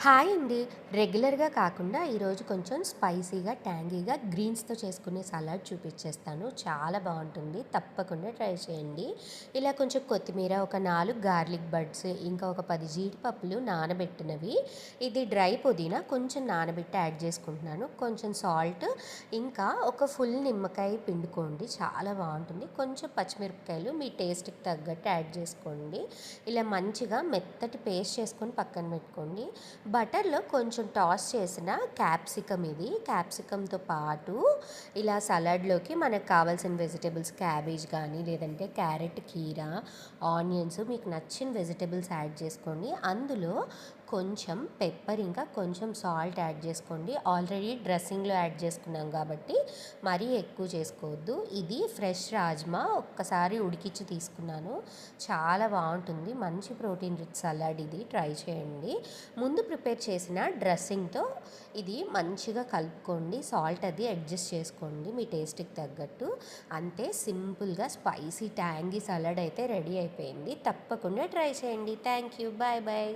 Hi అండి. రెగ్యులర్‌గా కాకుండా ఈరోజు కొంచెం స్పైసీగా, ట్యాంగీగా గ్రీన్స్‌తో చేసుకునే సలాడ్ చూపిచ్చేస్తాను. చాలా బావుంటుంది. తప్పకుండా ట్రై చేయండి. ఇలా కొంచెం కొత్తిమీర, ఒక 4 గార్లిక్ బడ్స్, ఇంకా ఒక 10 జీడిపప్పులు నానబెట్టినవి. ఇది డ్రై పుదీనా కొంచెం నానబెట్టి యాడ్ చేసుకుంటున్నాను. కొంచెం సాల్ట్, ఇంకా ఒక ఫుల్ నిమ్మకాయ పిండుకోండి. చాలా బావుంటుంది. కొంచెం పచ్చిమిరపకాయలు మీ టేస్ట్‌కి తగ్గట్టు యాడ్ చేసుకోండి. ఇలా మంచిగా మెత్తటి పేస్ట్ చేసుకొని పక్కన పెట్టుకోండి. బటర్‌లో కొంచెం టాస్ చేసిన క్యాప్సికమ్ ఇది. క్యాప్సికమ్‌తో పాటు ఇలా సలాడ్‌లోకి మనకు కావాల్సిన వెజిటబుల్స్ క్యాబేజ్ గానీ, లేదంటే క్యారెట్, కీరా, ఆనియన్స్ మీకు నచ్చిన వెజిటబుల్స్ యాడ్ చేసుకోండి. అందులో కొంచెం పెప్పర్, ఇంకా కొంచెం సాల్ట్ యాడ్ చేసుకోండి. ఆల్రెడీ డ్రెస్సింగ్‌లో యాడ్ చేసుకున్నాం కాబట్టి మరీ ఎక్కువ చేసుకోవద్దు. ఇది ఫ్రెష్ రాజ్మా ఒక్కసారి ఉడికిచ్చి తీసుకున్నాను. చాలా బావుంటుంది. మంచి ప్రోటీన్ రిచ్ సలాడ్ ఇది. ట్రై చేయండి. ముందు ప్రిపేర్ చేసిన డ్రెస్సింగ్తో ఇది మంచిగా కలుపుకోండి. సాల్ట్ అది అడ్జస్ట్ చేసుకోండి మీ టేస్ట్కి తగ్గట్టు. అంతే, సింపుల్గా స్పైసీ ట్యాంగీ సలాడ్ అయితే రెడీ అయిపోయింది. తప్పకుండా ట్రై చేయండి. Thank you. Bye bye.